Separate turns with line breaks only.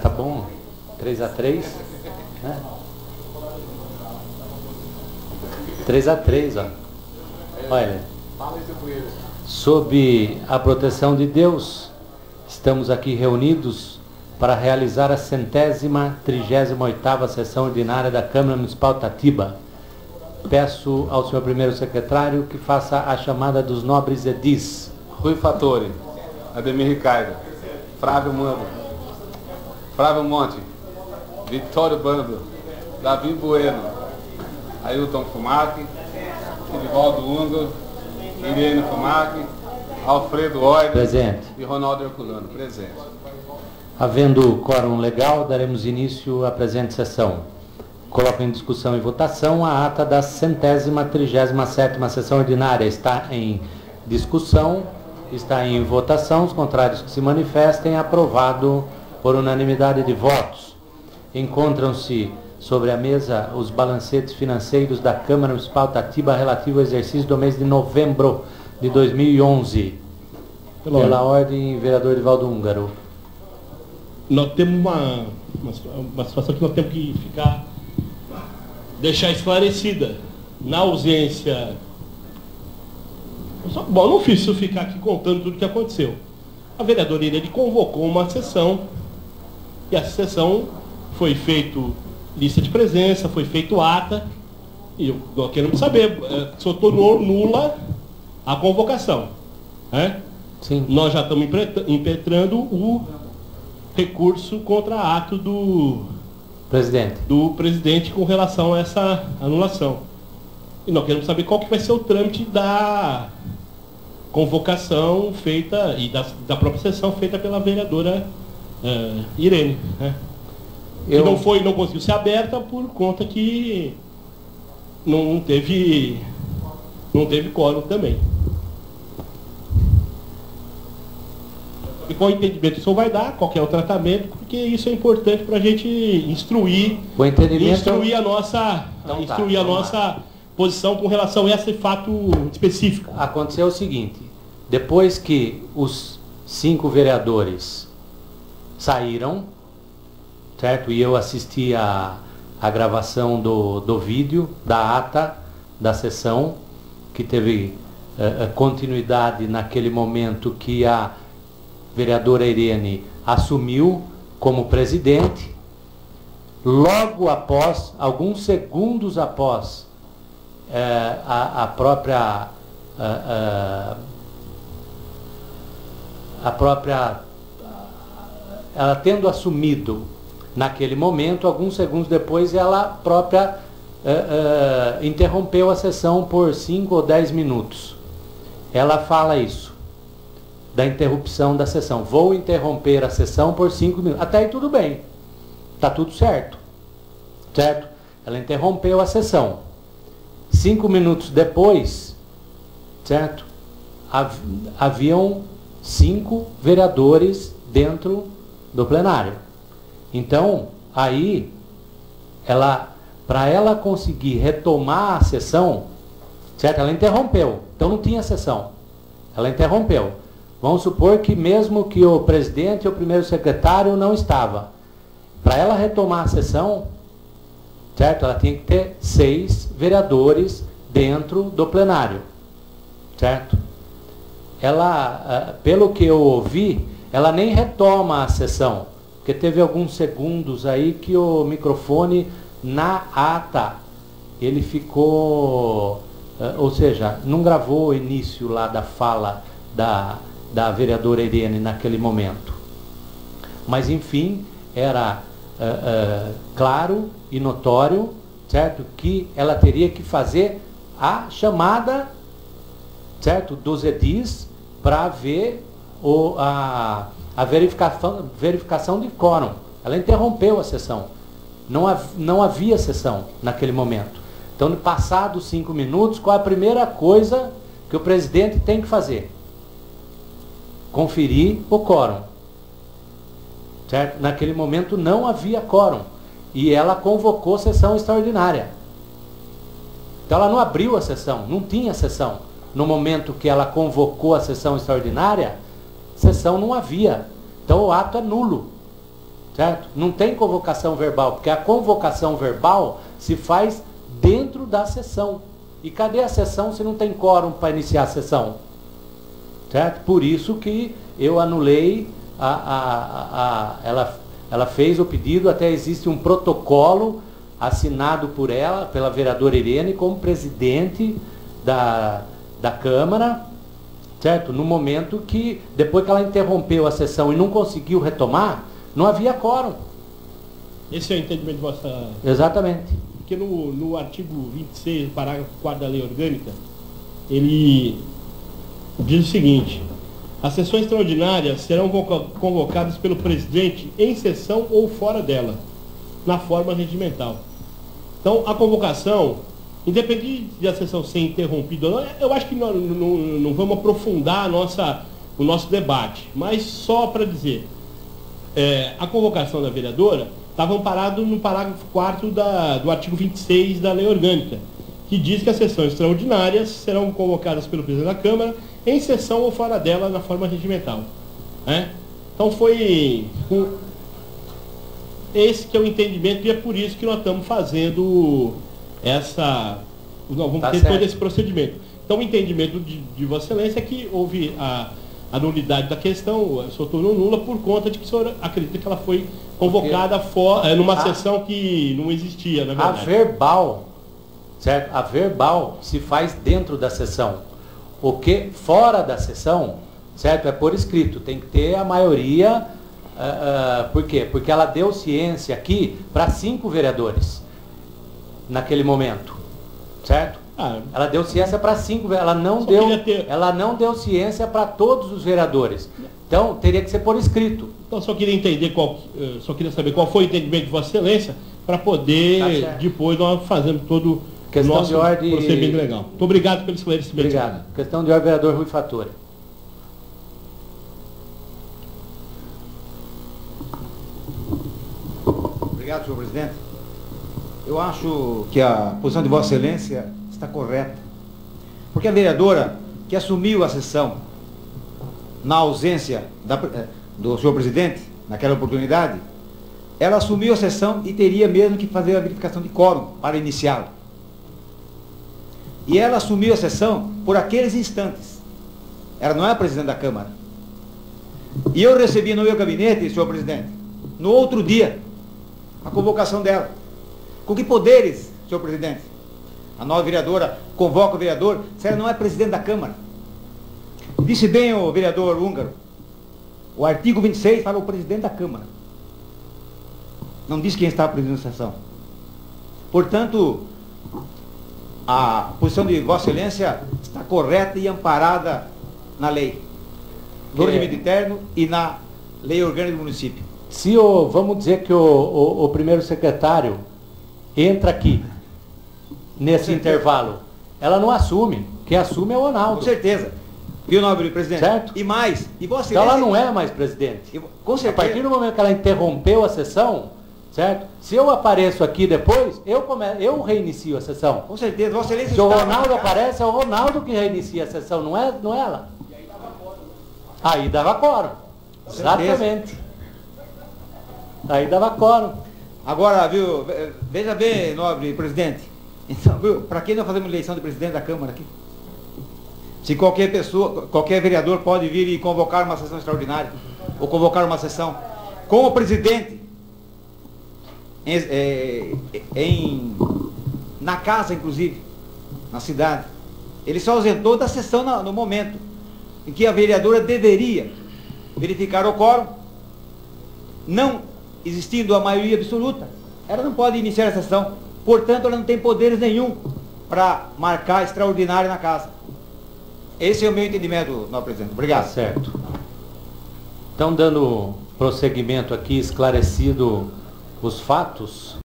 Tá bom. 3-3. Né? 3-3, ó. Olha. Sob a proteção de Deus, estamos aqui reunidos para realizar a 138ª sessão ordinária da Câmara Municipal Tatiba. Peço ao senhor primeiro secretário que faça a chamada dos nobres edis.
Rui Fattori, Ademir Ricardo, Flávio Mando, Flávio Monte, Vitório Bando, Davi Bueno, Ailton Fumac, Edivaldo Ungo, Irene Fumac, Alfredo Oide
presente
e Ronaldo Herculano, presente.
Havendo quórum legal, daremos início à presente sessão. Coloco em discussão e votação a ata da 137ª sessão ordinária. Está em discussão, está em votação. Os contrários que se manifestem, aprovado por unanimidade de votos. Encontram-se sobre a mesa os balancetes financeiros da Câmara Municipal Tatiba relativo ao exercício do mês de novembro de 2011. Pela ordem, vereador Edivaldo Húngaro.
Nós temos uma situação que nós temos que deixar esclarecida. Na ausência... Bom, não fiz isso ficar aqui contando tudo o que aconteceu. A vereadora Irene convocou uma sessão, e essa sessão foi feito lista de presença, foi feito ata, e nós queremos saber se eu tornou nula a convocação.
Sim.
Nós já estamos impetrando o recurso contra ato do presidente com relação a essa anulação. E nós queremos saber qual que vai ser o trâmite da convocação feita e da própria sessão feita pela vereadora Irene. Que não conseguiu ser aberta por conta que não teve quórum também. E qual entendimento isso vai dar, qual que é o tratamento, porque isso é importante para a gente instruir a nossa posição com relação a esse fato específico.
Aconteceu o seguinte: depois que os 5 vereadores saíram, certo? E eu assisti a gravação do vídeo, da ata da sessão, que teve continuidade naquele momento que a vereadora Irene assumiu como presidente. Logo após, alguns segundos após a própria ela tendo assumido naquele momento, alguns segundos depois ela própria interrompeu a sessão por 5 ou 10 minutos. Ela fala isso, da interrupção da sessão. Vou interromper a sessão por 5 minutos. Até aí tudo bem. Está tudo certo. Certo? Ela interrompeu a sessão. 5 minutos depois, certo? Haviam 5 vereadores dentro do plenário. Então, aí, para ela conseguir retomar a sessão, certo? Ela interrompeu. Então não tinha sessão. Ela interrompeu. Vamos supor que mesmo que o presidente e o primeiro secretário não estavam. Para ela retomar a sessão, certo? Ela tinha que ter 6 vereadores dentro do plenário. Certo? Ela, pelo que eu ouvi, ela nem retoma a sessão. Porque teve alguns segundos aí que o microfone na ata, ele ficou... ou seja, não gravou o início lá da fala da vereadora Irene naquele momento. Mas, enfim, era claro e notório, certo, que ela teria que fazer a chamada, certo, dos edis para ver a verificação de quórum. Ela interrompeu a sessão. Não havia sessão naquele momento. Então, passados 5 minutos, qual é a primeira coisa que o presidente tem que fazer? Conferir o quórum. Certo? Naquele momento não havia quórum. E ela convocou sessão extraordinária. Então ela não abriu a sessão, não tinha sessão. No momento que ela convocou a sessão extraordinária, sessão não havia. Então o ato é nulo. certo? Não tem convocação verbal, porque a convocação verbal se faz dentro da sessão. E cadê a sessão se não tem quórum para iniciar a sessão? Certo? Por isso que eu anulei, ela fez o pedido, até existe um protocolo assinado por ela, pela vereadora Irene, como presidente da Câmara, certo? No momento que, depois que ela interrompeu a sessão e não conseguiu retomar, não havia quórum.
Esse é o entendimento de vossa...
Exatamente.
Porque no artigo 26, parágrafo 4 da lei orgânica, ele diz o seguinte: as sessões extraordinárias serão convocadas pelo presidente em sessão ou fora dela, na forma regimental. Então, a convocação, independente de a sessão ser interrompida ou não, eu acho que não vamos aprofundar o nosso debate, mas só para dizer, a convocação da vereadora estava amparado no parágrafo 4 do artigo 26 da lei orgânica, que diz que as sessões extraordinárias serão convocadas pelo presidente da Câmara em sessão ou fora dela na forma regimental. Então foi esse que é o entendimento, e é por isso que nós estamos fazendo vamos ter todo esse procedimento. Então o entendimento de Vossa Excelência é que houve a nulidade da questão, o senhor tornou nula por conta de que o senhor acredita que ela foi convocada numa sessão que não existia, na verdade.
A verbal, certo? A verbal se faz dentro da sessão. O que fora da sessão, certo? É por escrito, tem que ter a maioria. Por quê? Porque ela deu ciência aqui para 5 vereadores naquele momento, certo? Ela deu ciência para 5, ela não deu ciência para todos os vereadores. Então teria que ser por escrito.
Então só queria entender só queria saber qual foi o entendimento de Vossa Excelência para poder depois nós fazermos todo o nosso procedimento legal. Muito obrigado pelo esclarecimento.
Obrigado. Questão de ordem, vereador Rui Fattori.
Obrigado, senhor presidente. Eu acho que a posição de Vossa Excelência está correta. Porque a vereadora que assumiu a sessão na ausência do senhor presidente, naquela oportunidade, ela assumiu a sessão e teria mesmo que fazer a verificação de quórum para iniciá-la. E ela assumiu a sessão por aqueles instantes. Ela não é a presidente da Câmara. E eu recebi no meu gabinete, senhor presidente, no outro dia, a convocação dela. Com que poderes, senhor presidente? A nova vereadora convoca o vereador, se ela não é presidente da Câmara. Disse bem o vereador húngaro, o artigo 26 fala o presidente da Câmara. Não diz quem está presidindo a sessão. Portanto, a posição de Vossa Excelência está correta e amparada na lei do regimento interno e na lei orgânica do município.
Se vamos dizer que o primeiro secretário entra aqui, nesse intervalo, ela não assume. Quem assume é o Ronaldo.
Com certeza. Viu, nobre presidente?
Certo?
E mais, e Vossa
Excelência... Então ela não é mais presidente.
Com certeza.
A partir do momento que ela interrompeu a sessão, certo? Se eu apareço aqui depois, eu reinicio a sessão.
Com certeza. Vossa Excelência...
Se o Ronaldo aparece, é o Ronaldo que reinicia a sessão, não é ela. Aí dava quórum. Exatamente. Aí dava quórum.
Agora, viu, veja bem, nobre presidente. Então, viu, para que nós fazemos eleição de presidente da Câmara aqui? Se qualquer pessoa, qualquer vereador pode vir e convocar uma sessão extraordinária, ou convocar uma sessão com o presidente na casa, inclusive, na cidade. Ele se ausentou da sessão no momento em que a vereadora deveria verificar o quórum, não existindo a maioria absoluta, ela não pode iniciar a sessão. Portanto, ela não tem poderes nenhum para marcar extraordinário na casa. Esse é o meu entendimento, nobre presidente. Obrigado.
Tá certo. Então, dando prosseguimento aqui, esclarecido os fatos,